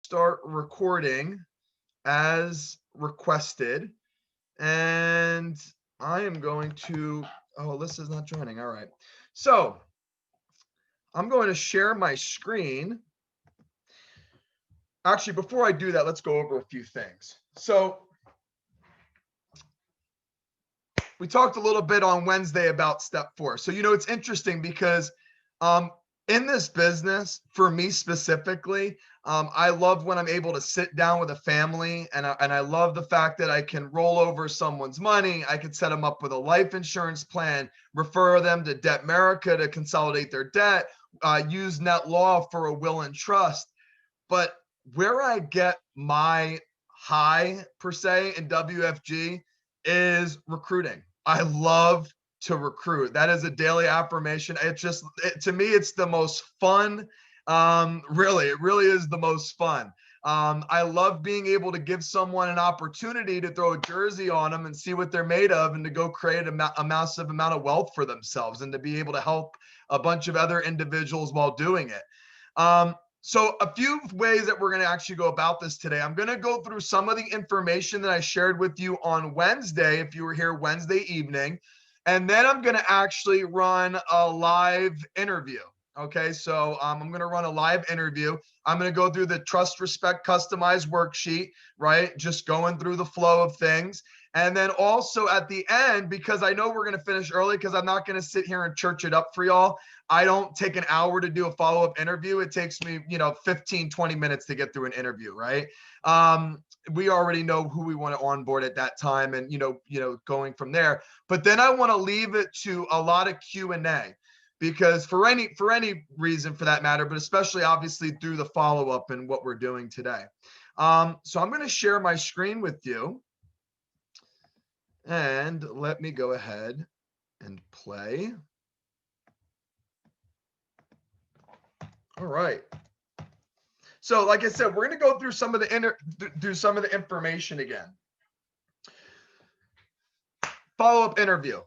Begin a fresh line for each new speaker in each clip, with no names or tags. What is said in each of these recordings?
start recording as requested. And I am going to, oh, Alyssa's not joining. All right. So I'm going to share my screen. Actually, before I do that, let's go over a few things. So we talked a little bit on Wednesday about step 4. So, it's interesting because in this business, for me specifically, I love when I'm able to sit down with a family, and I love the fact that I can roll over someone's money. I can set them up with a life insurance plan, refer them to Debt America to consolidate their debt, use net law for a will and trust. But where I get my high, per se, in WFG is recruiting. I love to recruit. That is a daily affirmation. To me, it's the most fun. It really is the most fun. I love being able to give someone an opportunity to throw a jersey on them and see what they're made of, and to go create a massive amount of wealth for themselves, and to be able to help a bunch of other individuals while doing it. So a few ways that we're going to actually go about this today. I'm going to go through some of the information that I shared with you on Wednesday, if you were here Wednesday evening, and then I'm going to actually run a live interview. Okay, so I'm going to run a live interview. I'm going to go through the trust, respect, customize worksheet, right? Just going through the flow of things. And then also at the end, because I know we're going to finish early, because I'm not going to sit here and church it up for y'all. I don't take an hour to do a follow-up interview. It takes me, 15, 20 minutes to get through an interview, right? We already know who we want to onboard at that time, and, going from there. But then I want to leave it to a lot of Q&A. Because for any reason for that matter, but especially obviously through the follow-up and what we're doing today. So I'm going to share my screen with you, and let me go ahead and play. All right. So like I said, we're going to go through some of the information again. Follow-up interview.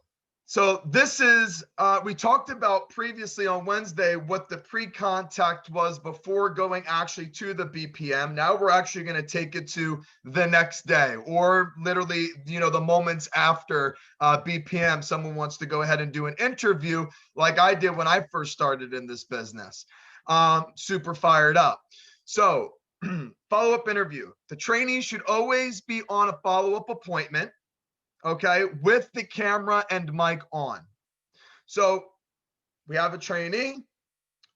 So this is, we talked about previously on Wednesday what the pre-contact was before going actually to the BPM. Now we're actually going to take it to the next day, or literally, the moments after BPM, someone wants to go ahead and do an interview like I did when I first started in this business. Super fired up. So follow-up interview. The trainee should always be on a follow-up appointment, okay, with the camera and mic on. So we have a trainee,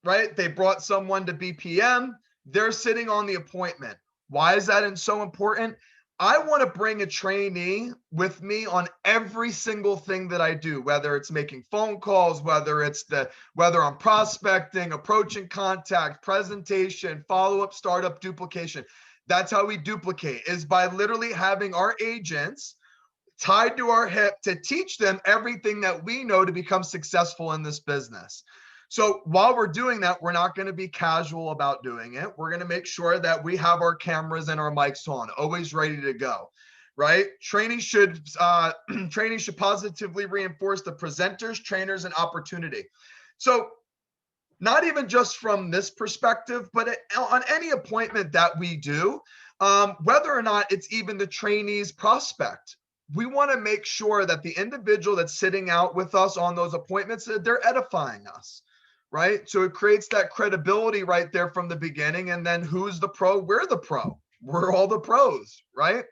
right? They brought someone to BPM. They're sitting on the appointment. Why is that so important? I want to bring a trainee with me on every single thing that I do, whether it's making phone calls, whether I'm prospecting, approaching contact, presentation, follow-up, startup, duplication. That's how we duplicate, is by literally having our agents tied to our hip to teach them everything that we know to become successful in this business. So while we're doing that, we're not going to be casual about doing it. We're going to make sure that we have our cameras and our mics on, always ready to go, right? Training should positively reinforce the presenters, trainers, and opportunity. So not even just from this perspective, but on any appointment that we do, whether or not it's even the trainee's prospect, we want to make sure that the individual that's sitting out with us on those appointments, that they're edifying us, right? So it creates that credibility right there from the beginning. And then who's the pro? We're the pro. We're all the pros, right?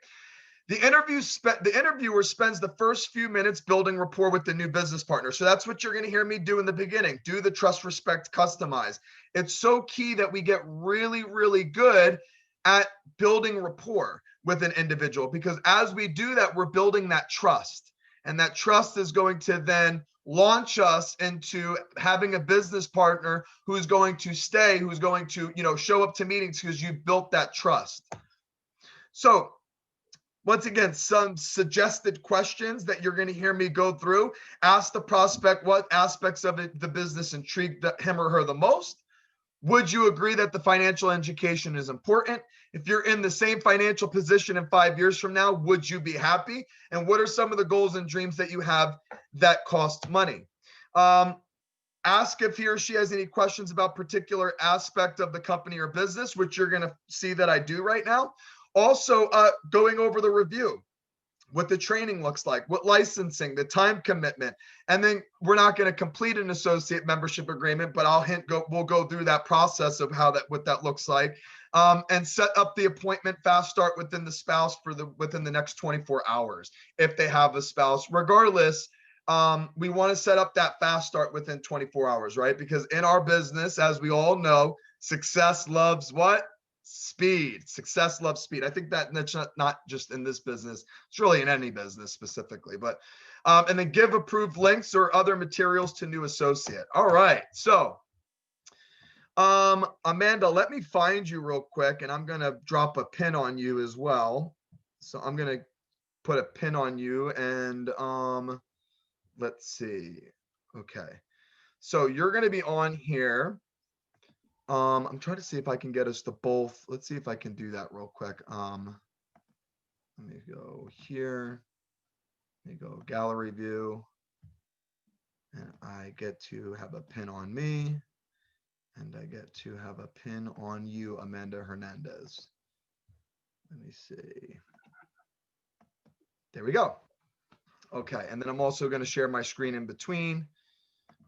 The interviewer spends the first few minutes building rapport with the new business partner. So that's what you're going to hear me do in the beginning. Do the trust, respect, customize. It's so key that we get really, really good at building rapport with an individual, because as we do that, we're building that trust, and that trust is going to then launch us into having a business partner who's going to stay, who's going to, show up to meetings, because you've built that trust. So once again, some suggested questions that you're going to hear me go through. Ask the prospect what aspects of the business intrigue him or her the most. Would you agree that the financial education is important? If you're in the same financial position in 5 years from now, would you be happy? And what are some of the goals and dreams that you have that cost money? ask if he or she has any questions about particular aspect of the company or business, which you're going to see that I do right now. Also, going over the review, what the training looks like, what licensing, the time commitment. And then we're not going to complete an associate membership agreement, but we'll go through that process of what that looks like. And set up the appointment fast start within the spouse within the next 24 hours. If they have a spouse, regardless, we want to set up that fast start within 24 hours, right? Because in our business, as we all know, success loves what? Speed. Success loves speed. I think that's not just in this business, it's really in any business specifically. But and then give approved links or other materials to new associate. All right. So Amanda, let me find you real quick, and I'm gonna drop a pin on you as well. So I'm gonna put a pin on you, and let's see. Okay. So you're gonna be on here. I'm trying to see if I can get us to both. Let's see if I can do that real quick. Let me go here. Let me go gallery view. And I get to have a pin on me. And I get to have a pin on you, Amanda Hernandez. Let me see. There we go. Okay. And then I'm also going to share my screen in between,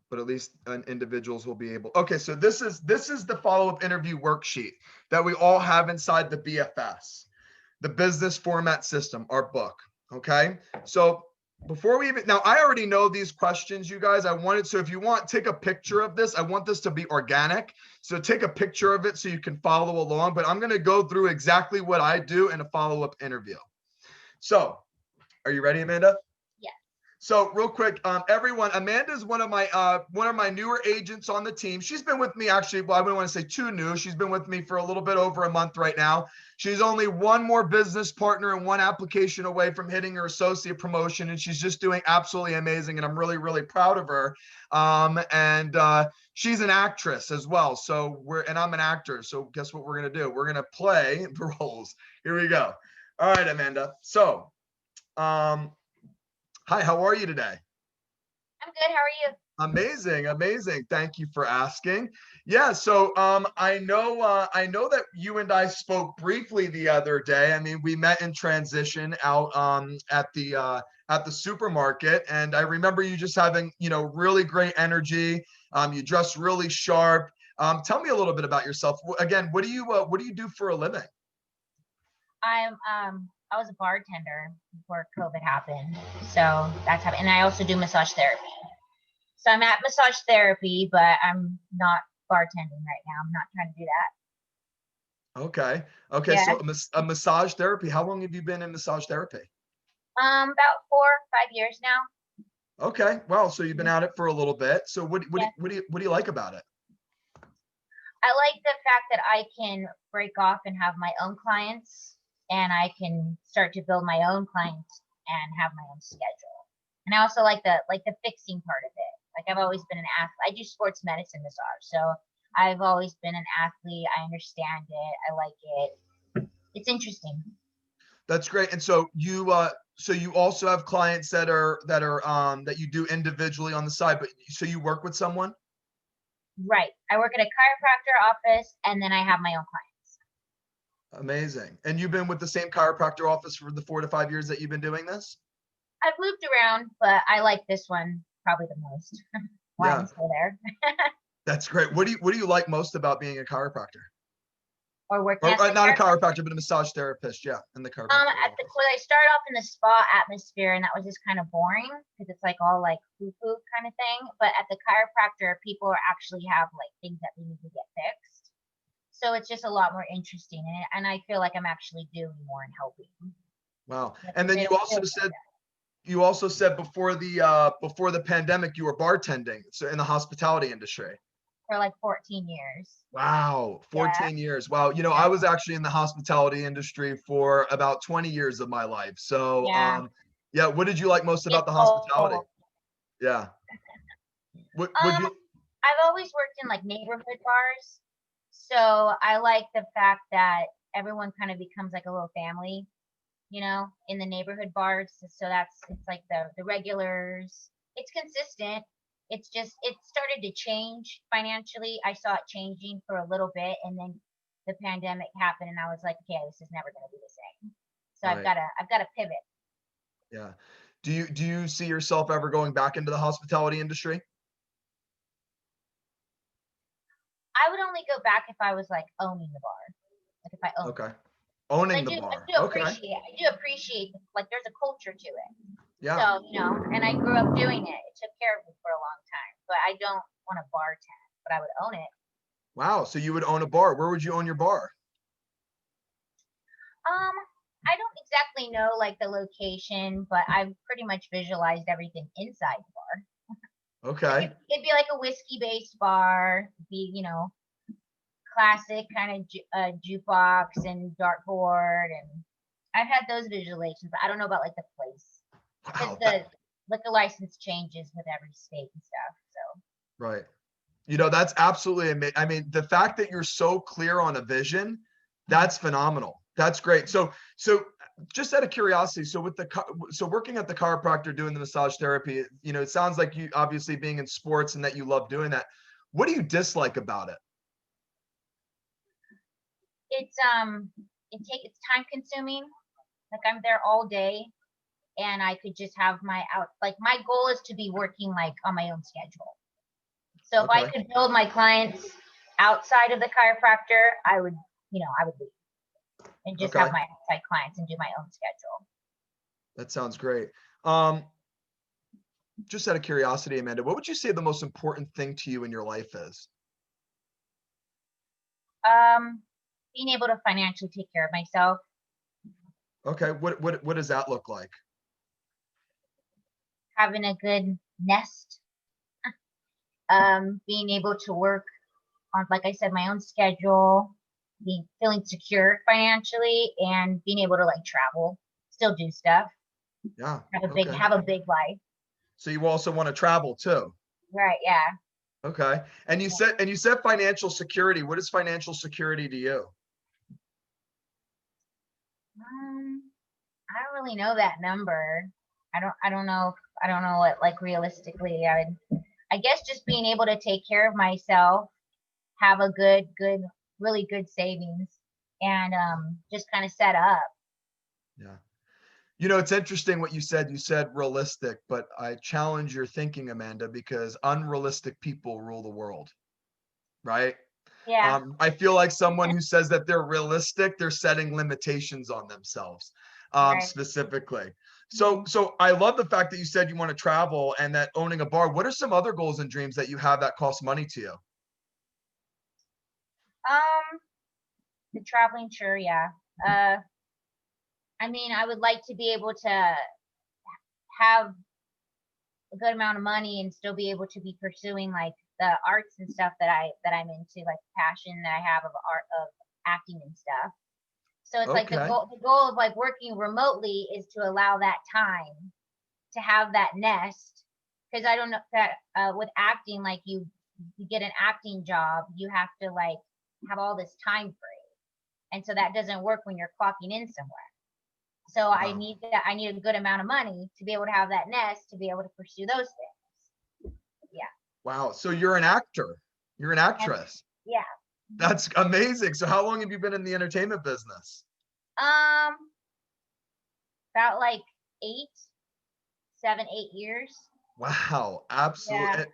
but at least individuals will be able. Okay, so this is the follow-up interview worksheet that we all have inside the BFS, the business format system, our book. Okay, so before we even, now I already know these questions, you guys. So if you want, take a picture of this. I want this to be organic, so take a picture of it so you can follow along. But I'm going to go through exactly what I do in a follow-up interview. So, are you ready, Amanda? So real quick, everyone, Amanda's one of my newer agents on the team. She's been with me actually, well, I wouldn't want to say too new. She's been with me for a little bit over a month right now. She's only one more business partner and one application away from hitting her associate promotion, and she's just doing absolutely amazing. And I'm really, really proud of her. She's an actress as well. So and I'm an actor. So guess what we're gonna do? We're gonna play the roles. Here we go. All right, Amanda. So, hi, how are you today?
I'm good. How are you?
Amazing, amazing. Thank you for asking. Yeah, so I know that you and I spoke briefly the other day. I mean, we met in transition out at the supermarket, and I remember you just having, really great energy. You dress really sharp. Tell me a little bit about yourself. Again, what do you do for a living?
I was a bartender before COVID happened. So that's happened. And I also do massage therapy. So I'm at massage therapy, but I'm not bartending right now. I'm not trying to do that.
Okay. Okay.
Yeah.
So a massage therapy. How long have you been in massage therapy?
About 4-5 years now.
Okay. Well, so you've been at it for a little bit. So what do you like about it?
I like the fact that I can break off and have my own clients, and I can start to build my own clients and have my own schedule. And I also like the fixing part of it. Like I've always been an athlete. I do sports medicine massage. So I've always been an athlete. I understand it. I like it. It's interesting.
That's great. And so you also have clients that you do individually on the side, but so you work with someone?
Right. I work at a chiropractor office, and then I have my own clients.
Amazing. And you've been with the same chiropractor office for the 4 to 5 years that you've been doing this?
I've moved around, but I like this one probably the most. Why I'm still there.
That's great. What do you like most about being a chiropractor?
Or working as
not a chiropractor, but a massage therapist. Yeah, in the chiropractor.
I started off in the spa atmosphere, and that was just kind of boring because it's like all like foo-foo kind of thing. But at the chiropractor, people actually have like things that they need to get fixed. So it's just a lot more interesting, and I feel like I'm actually doing more and helping.
Wow. And then you also said before the pandemic you were bartending, so in the hospitality industry.
For like 14 years.
Wow, 14 years. Wow. I was actually in the hospitality industry for about 20 years of my life. So what did you like most about the hospitality? Yeah.
I've always worked in like neighborhood bars. So I like the fact that everyone kind of becomes like a little family, in the neighborhood bars. So it's like the regulars. It's consistent. it's just, it started to change financially. I saw it changing for a little bit, and then the pandemic happened, and I was like, okay, this is never going to be the same. So
Right.
I've got to pivot.
Yeah. Do you see yourself ever going back into the hospitality industry?
I would only go back if I was like owning the bar, like if I owned it.
Okay. Owning the
I
bar.
do
Okay.
appreciate, I do appreciate, like, there's a culture to it.
Yeah.
So, and I grew up doing it. It took care of me for a long time, but I don't want to bartend, but I would own it.
Wow. So you would own a bar. Where would you own your bar?
Um, I don't exactly know like the location, but I've pretty much visualized everything inside the bar. Like
Okay.
it'd be like a whiskey based bar, be, classic kind of jukebox and dartboard, and I've had those visualizations, but I don't know about like the place, because
Wow.
the liquor license changes with every state and stuff. So
Right. That's absolutely amazing. I mean, the fact that you're so clear on a vision, that's phenomenal. That's great. So just out of curiosity, so working at the chiropractor, doing the massage therapy, it sounds like you obviously being in sports and that you love doing that. What do you dislike about it?
it's it's time consuming. Like I'm there all day, and I could just have my goal is to be working like on my own schedule. So if I
Okay.
could build my clients outside of the chiropractor, I would leave and just have
Okay.
my outside clients and do my own schedule.
That sounds great. Um, just out of curiosity, Amanda, what would you say the most important thing to you in your life is?
Being able to financially take care of myself,
Okay. What does that look like?
having a good nest, being able to work on, like I said, my own schedule, feeling secure financially, and being able to like travel, still do stuff,
Yeah.
have a big
Okay.
have a big life.
So you also want to travel too.
Right, yeah.
Okay. And you said financial security. What is financial security to you?
I don't really know that number. I don't know what like realistically I guess just being able to take care of myself, have a really good savings, and just kind of set up.
Yeah. It's interesting what you said. You said realistic, but I challenge your thinking, Amanda, because unrealistic people rule the world, right?
Yeah.
I feel like someone who says that they're realistic, they're setting limitations on themselves,
Right.
specifically. So,
Mhm.
so I love the fact that you said you want to travel and that owning a bar. What are some other goals and dreams that you have that cost money to you?
Um, the traveling, sure, yeah. Uh, I mean, I would like to be able to have a good amount of money and still be able to be pursuing like the arts and stuff that I'm into, like passion that I have of art, of acting and stuff. So it's like
Okay.
the goal of like working remotely is to allow that time to have that nest. Because I don't know that with acting, like you get an acting job, you have to like have all this time free, and so that doesn't work when you're clocking in somewhere. So
Wow.
I need a good amount of money to be able to have that nest to be able to pursue those things. Yeah.
Wow. So you're an actor. You're an
And
actress.
yeah. Mhm.
That's amazing. So how long have you been in the entertainment business?
Um, about like 8 7 8 years.
Wow. Absolutely.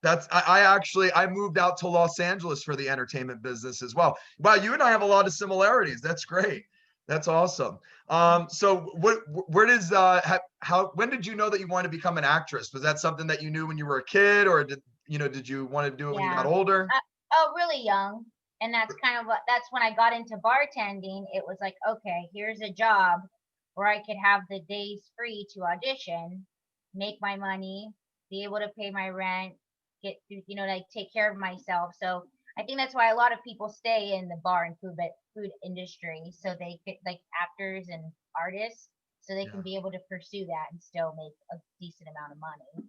Yeah.
I moved out to Los Angeles for the entertainment business as well. Wow, you and I have a lot of similarities. That's great. That's awesome. So where does how when did you know that you wanted to become an actress? Was that something that you knew when you were a kid, or did you want to do it when you got
Yeah.
older?
Oh, really young. And that's kind of that's when I got into bartending. It was like, okay, here's a job where I could have the days free to audition, make my money, be able to pay my rent, get through, like take care of myself. So I think that's why a lot of people stay in the bar and food industry, so they get like actors and artists, so they can
Yeah.
be able to pursue that and still make a decent amount of money.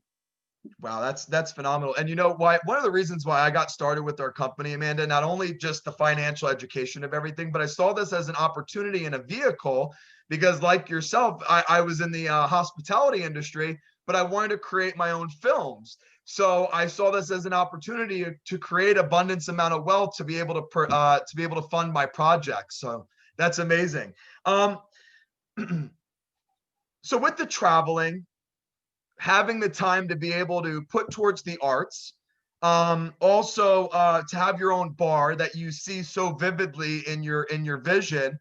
Wow, that's phenomenal. And you know why? One of the reasons why I got started with our company, Amanda, not only just the financial education of everything, but I saw this as an opportunity and a vehicle because, like yourself, I was in the hospitality industry, but I wanted to create my own films. So I saw this as an opportunity to create abundance amount of wealth to be able to fund my projects. So that's amazing. So with the traveling, having the time to be able to put towards the arts, also to have your own bar that you see so vividly in your vision,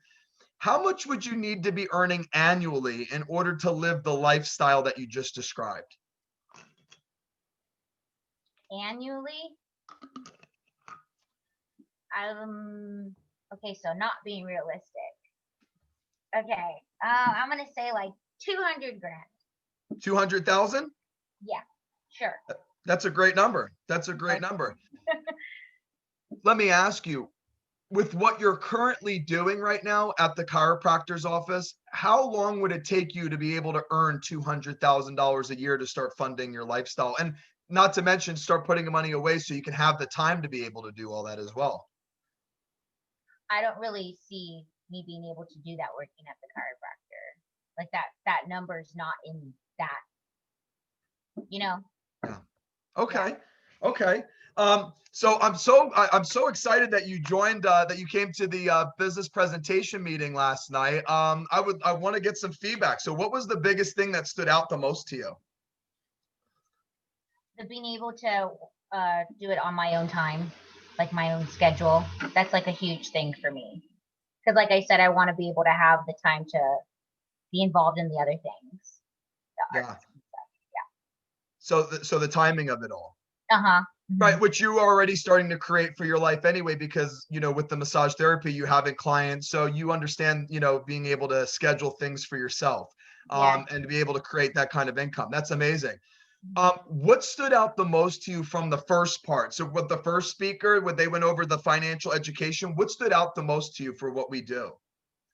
how much would you need to be earning annually in order to live the lifestyle that you just described?
Annually, okay, so not being realistic. Okay, I'm gonna say like 200 grand.
200,000?
Yeah, sure.
That's a great number. That's a great number. Let me ask you, with what you're currently doing right now at the chiropractor's office, how long would it take you to be able to earn $200,000 a year to start funding your lifestyle? And not to mention start putting the money away so you can have the time to be able to do all that as well.
I don't really see me being able to do that working at the chiropractor. Like that number's not in that, you know?
Yeah. Okay.
Yeah.
Okay. So I'm so excited that you joined, that you came to the business presentation meeting last night. I want to get some feedback. So what was the biggest thing that stood out the most to you?
The being able to do it on my own time, like my own schedule. That's like a huge thing for me. Because like I said, I want to be able to have the time to be involved in the other things. The
Yeah.
arts and stuff.
So the timing of it all.
Yeah. Uh-huh.
Right, which you are already starting to create for your life anyway, because with the massage therapy, you having clients, so you understand, being able to schedule things for yourself,
Yeah.
and to be able to create that kind of income. That's amazing. What stood out the most to you from the first part? So with the first speaker, when they went over the financial education, what stood out the most to you for what we do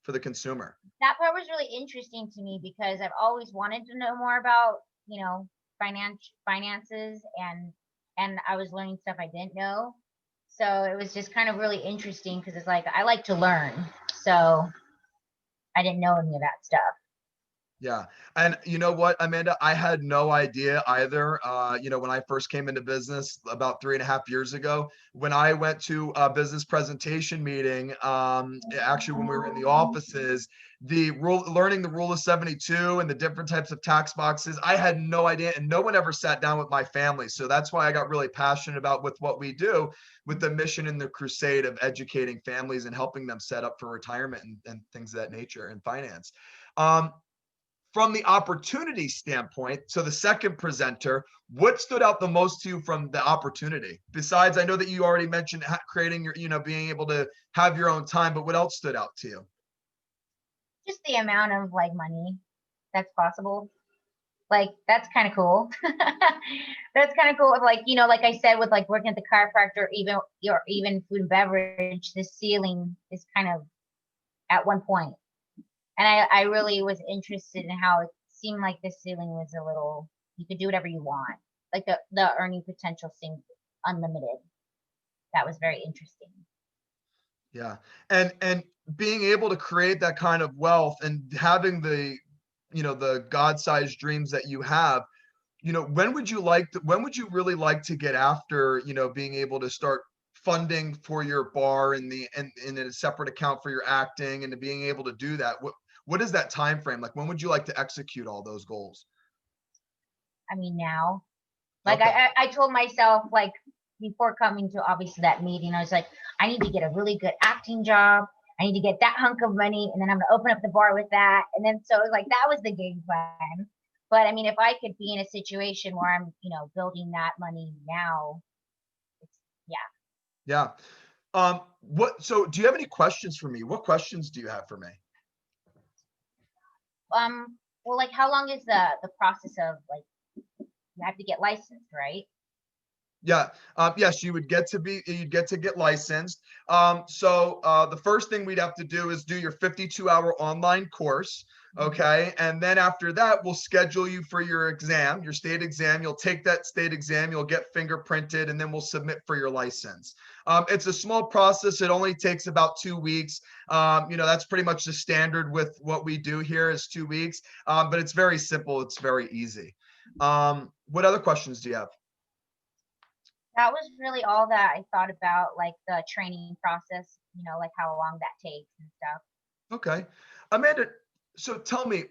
for the consumer?
That part was really interesting to me because I've always wanted to know more about, finances, and I was learning stuff I didn't know. So it was just kind of really interesting because it's like I like to learn. So I didn't know any of that stuff.
Yeah. And you know what, Amanda, I had no idea either. When I first came into business about 3.5 years ago, when I went to a business presentation meeting, actually when we were in the offices, learning the rule of 72 and the different types of tax boxes, I had no idea. And no one ever sat down with my family. So that's why I got really passionate about with what we do with the mission and the crusade of educating families and helping them set up for retirement and things of that nature and finance. Um, from the opportunity standpoint, so the second presenter, what stood out the most to you from the opportunity? Besides, I know that you already mentioned creating your, being able to have your own time, but what else stood out to you?
Just the amount of like money that's possible. Like that's kind of cool. That's kind of cool. Like like I said, with like working at the chiropractor, even food and beverage, the ceiling is kind of at one point. And I really was interested in how it seemed like the ceiling was a little, you could do whatever you want. Like the earning potential seemed unlimited. That was very interesting.
Yeah. And being able to create that kind of wealth and having the God-sized dreams that you have, when would you really like to get after, being able to start funding for your bar and in a separate account for your acting and to being able to do that? What is that time frame? Like, when would you like to execute all those goals?
I mean, now, like
Okay.
I told myself, like before coming to obviously that meeting, I was like, I need to get a really good acting job. I need to get that hunk of money, and then I'm gonna open up the bar with that. And then so it was like that was the game plan. But I mean, if I could be in a situation where I'm, building that money now, yeah.
Yeah. So do you have any questions for me? What questions do you have for me?
Well, like how long is the process of like you have to get licensed, right?
Yeah. Yes, you'd get to get licensed. The first thing we'd have to do is do your 52-hour online course. Okay. And then after that, we'll schedule you for your exam, your state exam. You'll take that state exam, you'll get fingerprinted, and then we'll submit for your license. It's a small process. It only takes about 2 weeks. That's pretty much the standard with what we do here is 2 weeks. But it's very simple. It's very easy. What other questions do you have?
That was really all that I thought about, like the training process, like how long that takes and stuff.
Okay. Amanda, so tell me,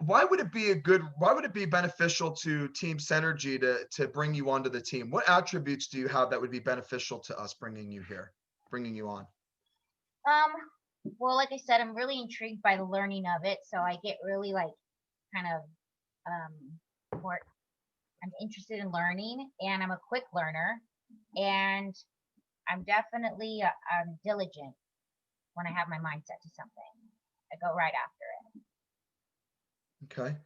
why would it be beneficial to Team Synergy to bring you onto the team? What attributes do you have that would be beneficial to us bringing you here, bringing you on?
Um, well, like I said, I'm really intrigued by the learning of it, so I get really like kind of more. I'm interested in learning, and I'm a quick learner, and I'm definitely diligent when I have my mind set to something. I go right after it.
Okay.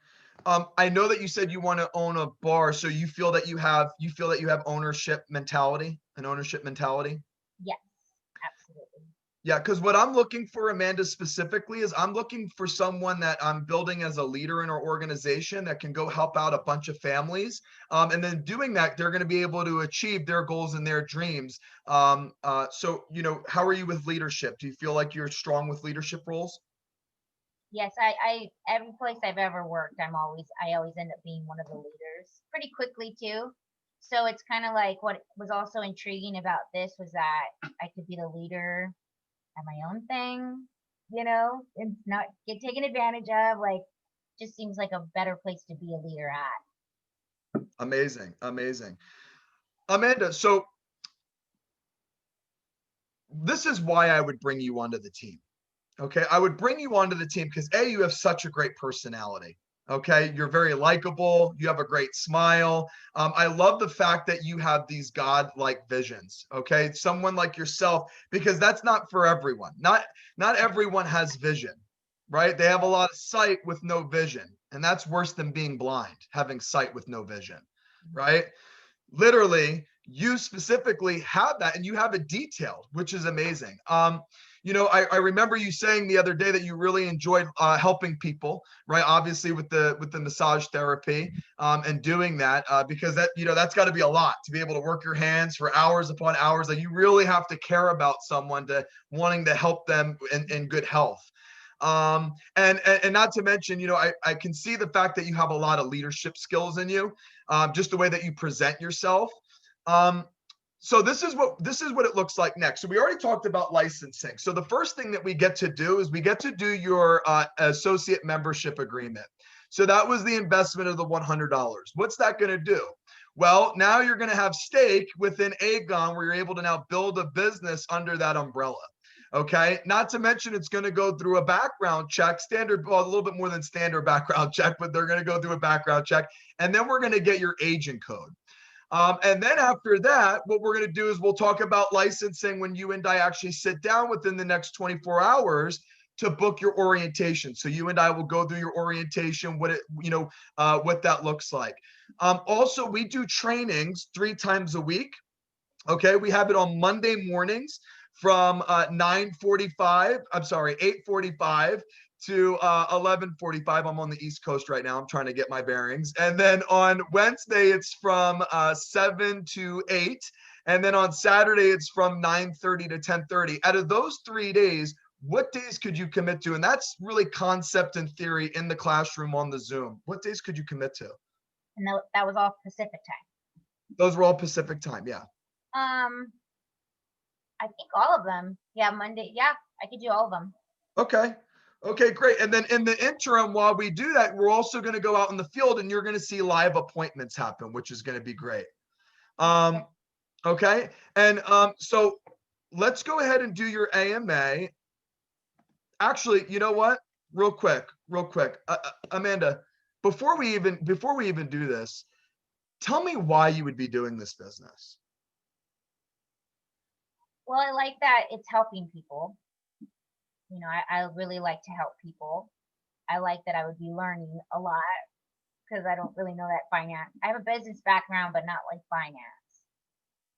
I know that you said you want to own a bar, so you feel that you have an ownership mentality.
Yes, absolutely.
Yeah, because what I'm looking for, Amanda, specifically is I'm looking for someone that I'm building as a leader in our organization that can go help out a bunch of families. And then doing that, they're going to be able to achieve their goals and their dreams. So, how are you with leadership? Do you feel like you're strong with leadership roles?
Yes, I every place I've ever worked, I always end up being one of the leaders pretty quickly too. So it's kind of like what was also intriguing about this was that I could be the leader at my own thing, and not get taken advantage of. Like, just seems like a better place to be a leader at.
Amazing, amazing. Amanda, so this is why I would bring you onto the team. Okay. I would bring you onto the team because you have such a great personality. Okay. You're very likable. You have a great smile. I love the fact that you have these God-like visions. Okay. Someone like yourself, because that's not for everyone. Not everyone has vision, right? They have a lot of sight with no vision. And that's worse than being blind, having sight with no vision, right? Literally, you specifically have that and you have it detailed, which is amazing. I remember you saying the other day that you really enjoyed helping people, right? Obviously with the massage therapy and doing that because that's got to be a lot to be able to work your hands for hours upon hours. Like you really have to care about someone to wanting to help them in good health. And not to mention, I can see the fact that you have a lot of leadership skills in you, just the way that you present yourself. Um, so this is what it looks like next. So we already talked about licensing. So the first thing that we get to do is we get to do your associate membership agreement. So that was the investment of the $100. What's that going to do? Well, now you're going to have stake within Aegon where you're able to now build a business under that umbrella. Okay. Not to mention it's going to go through a background check, well, a little bit more than standard background check, but they're going to go through a background check. And then we're going to get your agent code. And then after that, what we're going to do is we'll talk about licensing when you and I actually sit down within the next 24 hours to book your orientation. So you and I will go through your orientation, what that looks like. Also, we do trainings 3 times a week. Okay, we have it on Monday mornings from 8:45 to 11:45. I'm on the East Coast right now. I'm trying to get my bearings. And then on Wednesday, it's from 7 to 8. And then on Saturday, it's from 9:30 to 10:30. Out of those 3 days, what days could you commit to? And that's really concept and theory in the classroom on the Zoom. What days could you commit to?
And that was all Pacific
Those were all Pacific time. Yeah.
time. I think all of them. Yeah, Monday. Yeah, I could do all of them.
Okay. Okay, great. And then in the interim, while we do that, we're also going to go out in the field and you're going to see live appointments happen, which is going to be great. Okay. And so let's go ahead and do your AMA. Actually, you know what? Real quick. Amanda, before we even do this, tell me why you would be doing this business.
Well, I like that it's helping people. I really like to help people. I like that I would be learning a lot because I don't really know that finance. I have a business background, but not like finance.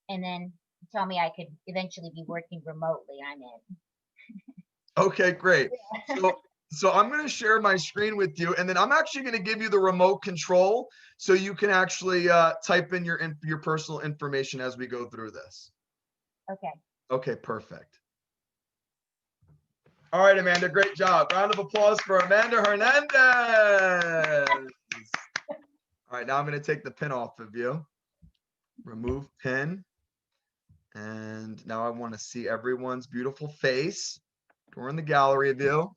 And then you tell me I could eventually be working remotely. I'm in.
Okay, great. So I'm going to share my screen with you, and then I'm actually going to give you the remote control so you can actually type in your personal information as we go through this.
Okay.
Okay, perfect. All right, Amanda, great job. Round of applause for Amanda Hernandez. All right, now I'm going to take the pin off of you. Remove pin. And now I want to see everyone's beautiful face. We're in the gallery view.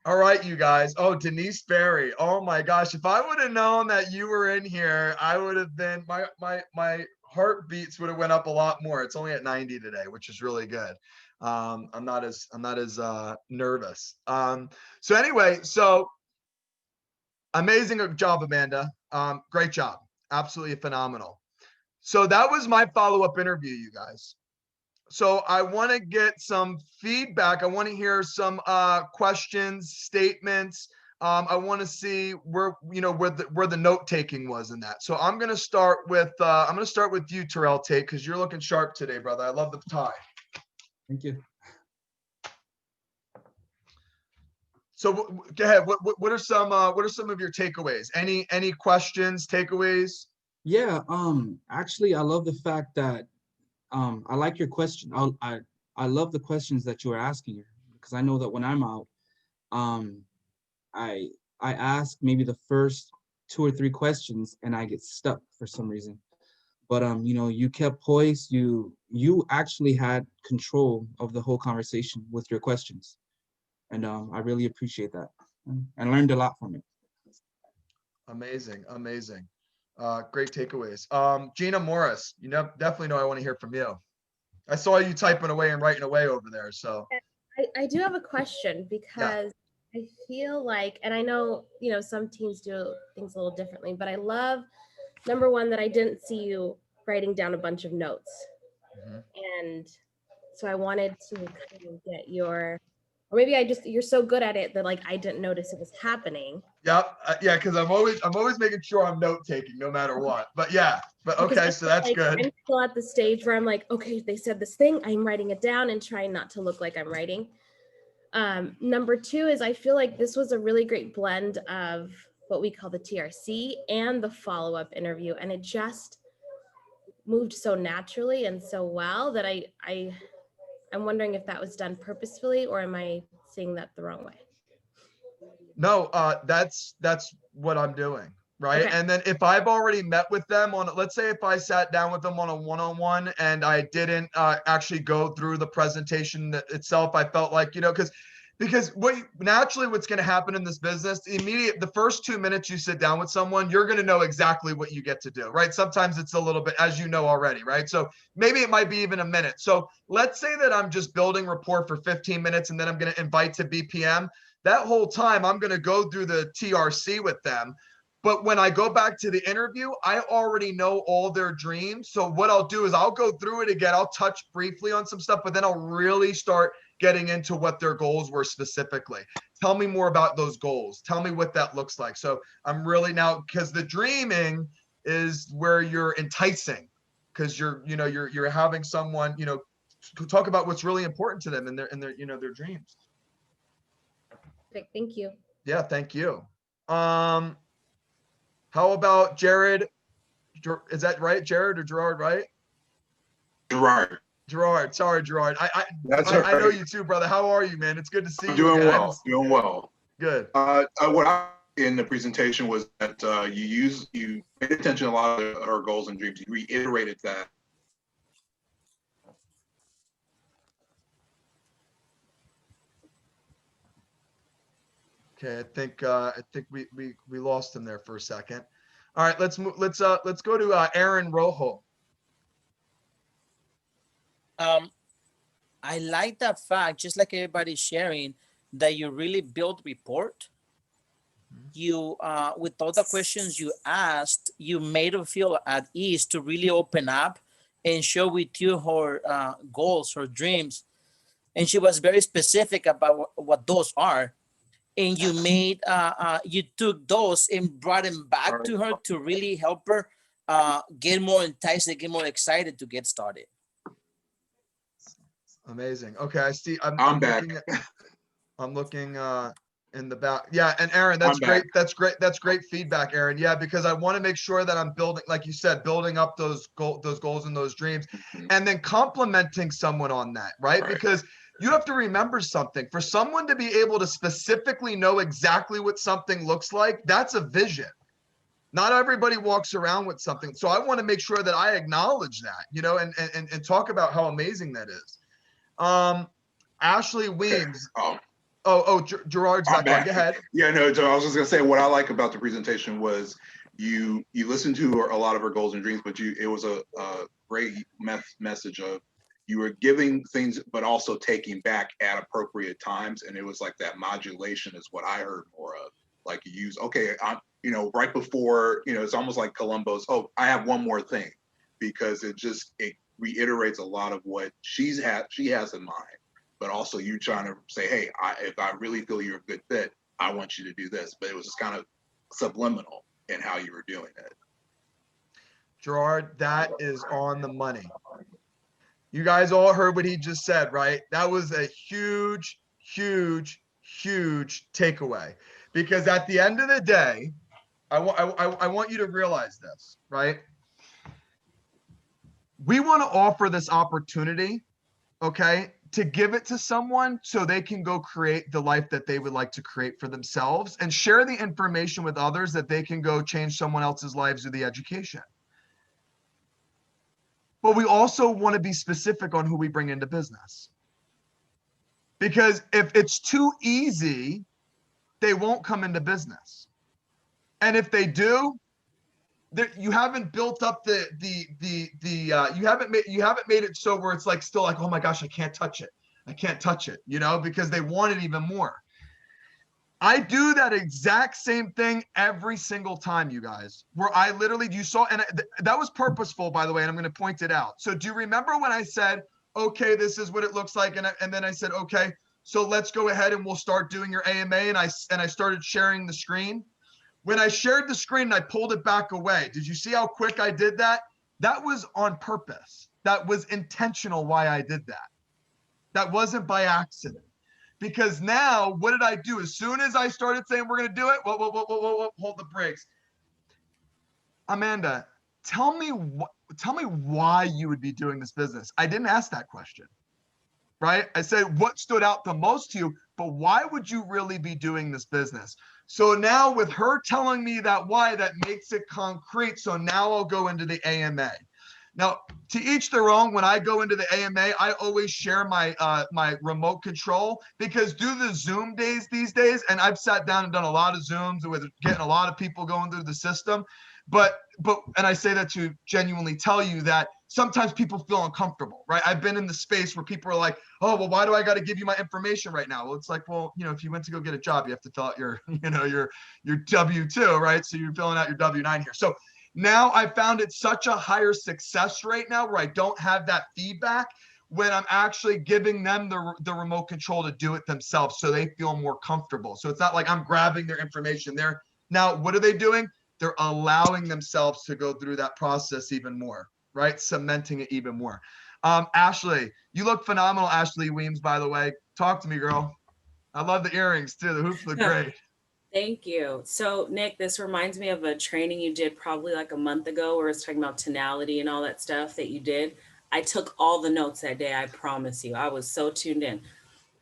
All right, you guys. Oh, Denise Berry. Oh my gosh. If I would have known that you were in here, I would have been, my heartbeats would have went up a lot more. It's only at 90 today, which is really good. I'm not as nervous. So anyway, so amazing job, Amanda. Great job. Absolutely phenomenal. So that was my follow-up interview, you guys. So I want to get some feedback. I want to hear some questions, statements. I want to see where the note taking was in that. So I'm going to start with you, Terrell Tate, because you're looking sharp today, brother. I love the tie.
Thank you.
So go ahead. What are some of your takeaways? Any questions, takeaways?
Yeah, actually, I love the fact that I like your question. I love the questions that you are asking, because I know that when I'm out, I ask maybe the first 2 or 3 questions and I get stuck for some reason. But you kept poised. You actually had control of the whole conversation with your questions, and I really appreciate that, and learned a lot from it.
Amazing, amazing. Great takeaways. Gina Morris, definitely know I want to hear from you. I saw you typing away and writing away over there. So
I do have a question, because I feel like, and I know, some teams do things a little differently, but I love, number one, that I didn't see you writing down a bunch of notes. And so I wanted to kind of get or maybe you're so good at it that like I didn't notice it was happening.
Yep. Yeah, because I'm always making sure I'm note taking no matter what. But yeah, okay, so that's good.
I'm still at the stage where I'm like, okay, they said this thing, I'm writing it down and trying not to look like I'm writing. Number 2 is I feel like this was a really great blend of what we call the TRC and the follow-up interview, and it just moved so naturally and so well that I'm wondering if that was done purposefully, or am I seeing that the wrong way?
No, that's what I'm doing. Right.
Okay.
And then if I've already met with them let's say if I sat down with them on a one-on-one and I didn't actually go through the presentation itself, I felt like, because what's going to happen in this business, the first 2 minutes you sit down with someone, you're going to know exactly what you get to do, right? Sometimes it's a little bit, as you know already, right? So maybe it might be even a minute. So let's say that I'm just building rapport for 15 minutes and then I'm going to invite to BPM. That whole time I'm going to go through the TRC with them. But when I go back to the interview, I already know all their dreams. So what I'll do is I'll go through it again. I'll touch briefly on some stuff, but then I'll really start getting into what their goals were specifically. Tell me more about those goals. Tell me what that looks like. So I'm really now, because the dreaming is where you're enticing, because you're having someone, talk about what's really important to them in their dreams.
Thank you.
Yeah, thank you. How about Jared? Is that right? Jared or Gerard, right? Gerard. Sorry, Gerard. I know you too, brother. How are you, man? It's good to see you.
Doing well.
Good.
What I in the presentation was that you paid attention to a lot of our goals and dreams. You reiterated that.
Okay, I think we lost him there for a second. All right, let's move. Let's go to Aaron Rojo.
I like that fact, just like everybody's sharing, that you really build rapport. You, with all the questions you asked, you made her feel at ease to really open up and share with you her goals, her dreams. And she was very specific about what those are. And you made, you took those and brought them back to her to really help her get more enticed, get more excited to get started.
Amazing. Okay, I see.
I'm back.
I'm looking in the back. Yeah, and Aaron, that's great. That's great. That's great feedback, Aaron. Yeah, because I want to make sure that I'm building, like you said, building up those goals and those dreams, and then complimenting someone on that, right? Because you have to remember something. For someone to be able to specifically know exactly what something looks like, that's a vision. Not everybody walks around with something. So I want to make sure that I acknowledge that, you know, and talk about how amazing that is. Ashley Weems. Gerard's
I'm
back on.
back.
Go ahead.
Yeah, no, so I was just gonna say what I like about the presentation was you listened to a lot of her goals and dreams, but it was a great message of you were giving things, but also taking back at appropriate times, and it was like that modulation is what I heard more of. Like you use, okay, I'm, you know, right before, you know, it's almost like Columbo's, oh, I have one more thing, because it reiterates a lot of what she has in mind, but also you trying to say, hey, if I really feel you're a good fit, I want you to do this. But it was just kind of subliminal in how you were doing it.
Gerard, that is on the money. You guys all heard what he just said, right? That was a huge, huge, huge takeaway. Because at the end of the day, I want you to realize this, right? We want to offer this opportunity, okay, to give it to someone so they can go create the life that they would like to create for themselves and share the information with others that they can go change someone else's lives through the education. But we also want to be specific on who we bring into business. Because if it's too easy, they won't come into business. And if they do, you haven't built up you haven't made it so where it's like still like, oh my gosh, I can't touch it, you know, because they want it even more. I do that exact same thing every single time, you guys, where I literally, you saw, and that was purposeful, by the way, and I'm going to point it out. So do you remember when I said, okay, this is what it looks like, and then I said, okay, so let's go ahead and we'll start doing your AMA, and I started sharing the screen. When I shared the screen and I pulled it back away, did you see how quick I did that? That was on purpose. That was intentional why I did that. That wasn't by accident. Because now, what did I do? As soon as I started saying we're going to do it, whoa, hold the brakes. Amanda, tell me why you would be doing this business. I didn't ask that question, right? I said what stood out the most to you, but why would you really be doing this business? So now with her telling me that why, that makes it concrete. So now I'll go into the AMA. Now, to each their own. When I go into the AMA, I always share my my remote control, because due to the Zoom days these days, and I've sat down and done a lot of Zooms with getting a lot of people going through the system, but and I say that to genuinely tell you that sometimes people feel uncomfortable, right? I've been in the space where people are like, oh, well, why do I got to give you my information right now? Well, it's like, well, you know, if you went to go get a job, you have to fill out your, you know, your W-2, right? So you're filling out your W-9 here. So now I found it such a higher success rate now where I don't have that feedback when I'm actually giving them the remote control to do it themselves, so they feel more comfortable. So it's not like I'm grabbing their information there. Now, what are they doing? They're allowing themselves to go through that process even more, right? Cementing it even more. Ashley, you look phenomenal, Ashley Weems, by the way. Talk to me, girl. I love the earrings too. The hoops look great.
Thank you. So, Nick, this reminds me of a training you did probably like a month ago where it's talking about tonality and all that stuff that you did. I took all the notes that day. I promise you. I was so tuned in.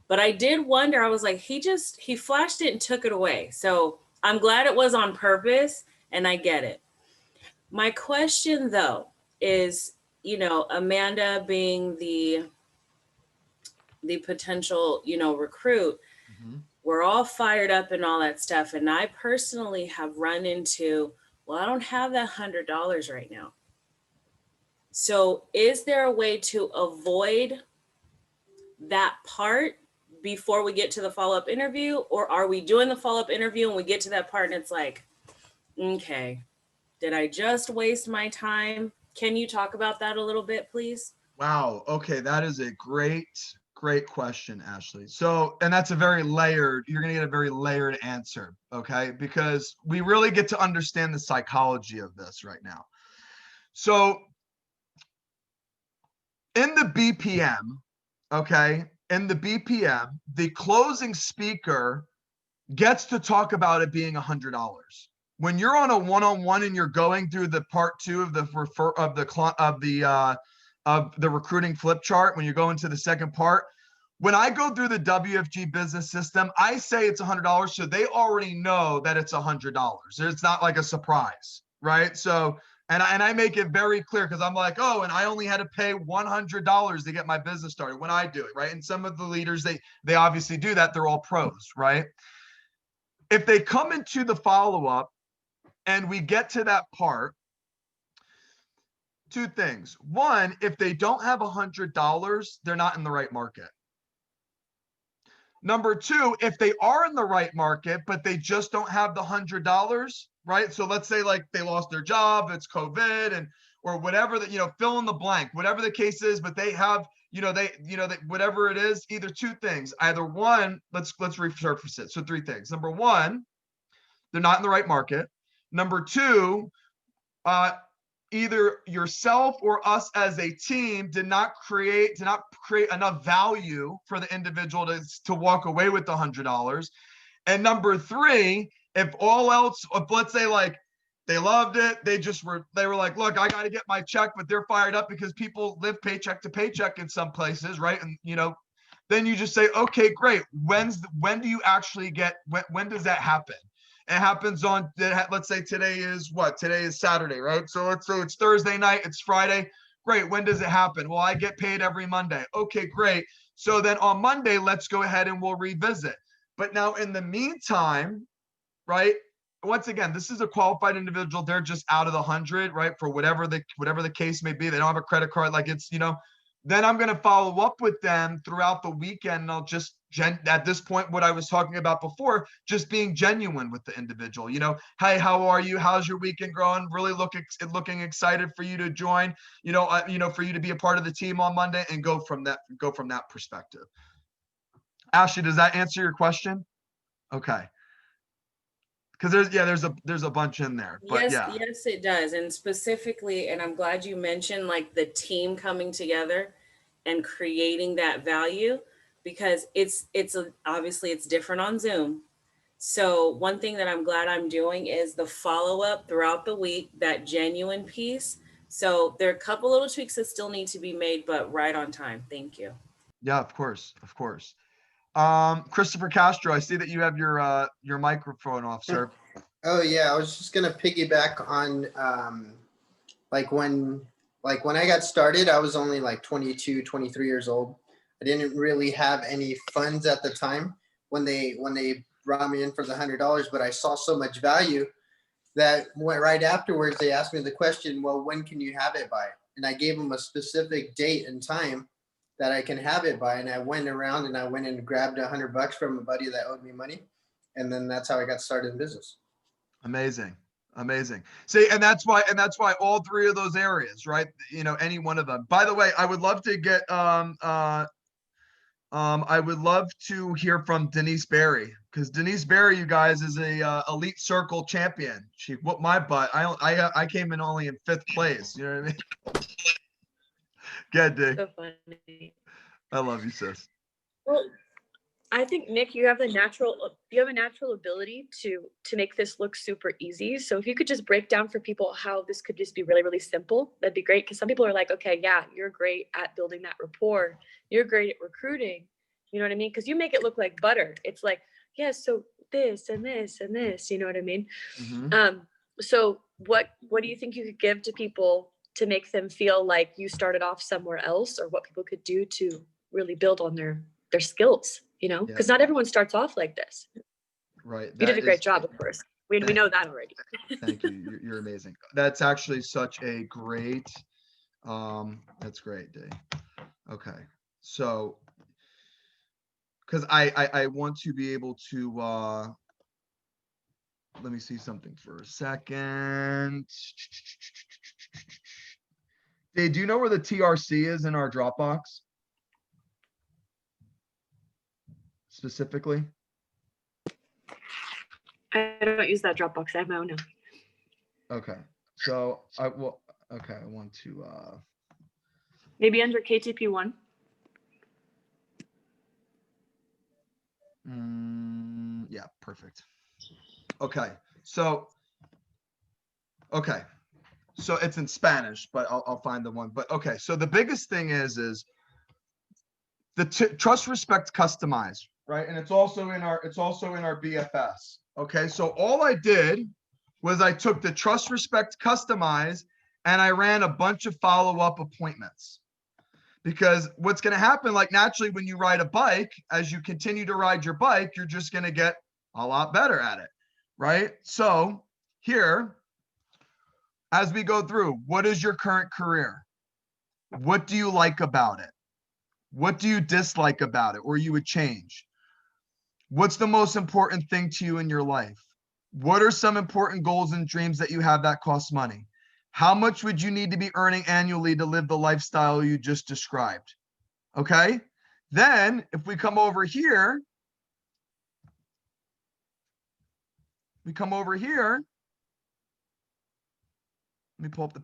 But I did wonder, I was like, he flashed it and took it away. So I'm glad it was on purpose, and I get it. My question, though, is, you know, Amanda being the potential, you know, recruit, we're all fired up and all that stuff. And I personally have run into, well, I don't have that $100 right now. So is there a way to avoid that part before we get to the follow-up interview? Or are we doing the follow-up interview and we get to that part and it's like, okay, did I just waste my time? Can you talk about that a little bit, please?
Wow. Okay. That is a great question, Ashley. So, and that's a very layered, you're going to get a very layered answer. Okay. Because we really get to understand the psychology of this right now. So in the BPM, okay, in the BPM, the closing speaker gets to talk about it being $100. When you're on a one-on-one and you're going through the part 2 of the recruiting flip chart, when you go into the second part, when I go through the WFG business system, I say it's $100. So they already know that it's $100. It's not like a surprise, right? So, and I make it very clear because I'm like, oh, and I only had to pay $100 to get my business started when I do it, right? And some of the leaders, they obviously do that. They're all pros, right? If they come into the follow-up and we get to that part, two things. One, if they don't have $100, they're not in the right market. Number two, if they are in the right market, but they just don't have the $100, right? So let's say like they lost their job, it's COVID and, or whatever that, fill in the blank, whatever the case is, but they have, whatever it is, either two things, either one, let's resurface it. So three things. Number one, they're not in the right market. Number two, either yourself or us as a team did not create enough value for the individual to walk away with the $100. And number three, if all else, let's say like they loved it, they were like, look, I got to get my check, but they're fired up because people live paycheck to paycheck in some places, right? And then you just say, okay, great. When do you actually get, when does that happen? It happens on, let's say today is what? Today is Saturday, right? So it's Thursday night, it's Friday. Great, when does it happen? Well, I get paid every Monday. Okay, great. So then on Monday, let's go ahead and we'll revisit. But now in the meantime, right? Once again, this is a qualified individual. They're just out of the 100, right? For whatever the case may be. They don't have a credit card, like it's, then I'm going to follow up with them throughout the weekend. And I'll just, at this point, what I was talking about before, just being genuine with the individual. Hey, how are you? How's your weekend going? Really looking excited for you to join. For you to be a part of the team on Monday, and go from that perspective. Ashley, does that answer your question? Okay. Because there's a bunch in there. But
yes, it does. And specifically, and I'm glad you mentioned like the team coming together and creating that value, because it's obviously it's different on Zoom. So one thing that I'm glad I'm doing is the follow-up throughout the week, that genuine piece. So there are a couple little tweaks that still need to be made, but right on time. Thank you.
Yeah, of course. Christopher Castro, I see that you have your microphone off, sir.
Oh yeah, I was just gonna piggyback on like when I got started, I was only like 22, 23 years old. I didn't really have any funds at the time when they brought me in for the $100, but I saw so much value that right afterwards they asked me the question, well, when can you have it by? And I gave them a specific date and time that I can have it by. And I went around and I went and grabbed $100 from a buddy that owed me money. And then that's how I got started in business. Amazing.
See, and that's why all three of those areas, right? Any one of them. By the way, I would love to get, I would love to hear from Denise Berry, because Denise Berry, you guys, is a elite circle champion. She whooped my butt. I came in only in 5th place. You know what I mean? Good, Dick.
So funny.
I love you, sis.
Well, I think, Nick, you have a natural ability to make this look super easy. So if you could just break down for people how this could just be really, really simple, that'd be great. Because some people are like, okay, yeah, you're great at building that rapport. You're great at recruiting. You know what I mean? Because you make it look like butter. It's like, yeah, so this and this and this, you know what I mean?
Mm-hmm.
So what do you think you could give to people to make them feel like you started off somewhere else, or what people could do to really build on their skills, because not everyone starts off like this.
Right.
You did a great job, of course. We know that already.
Thank you. You're amazing. That's actually such a great, that's great, Dave. Okay. So, because I want to be able to, let me see something for a second. Dave, do you know where the TRC is in our Dropbox? Specifically?
I don't use that Dropbox. I have my own now.
Okay. So I want to
maybe under KTP1.
Yeah, perfect. Okay. So it's in Spanish, but I'll find the one. But okay, so the biggest thing is the trust, respect, customize, right? And it's also in our BFS. Okay, so all I did was I took the trust, respect, customize, and I ran a bunch of follow-up appointments. Because what's going to happen, like naturally when you ride a bike, as you continue to ride your bike, you're just going to get a lot better at it, right? So here, as we go through, what is your current career? What do you like about it? What do you dislike about it, or you would change? What's the most important thing to you in your life? What are some important goals and dreams that you have that cost money? How much would you need to be earning annually to live the lifestyle you just described? Okay. Then if we come over here, let me pull up the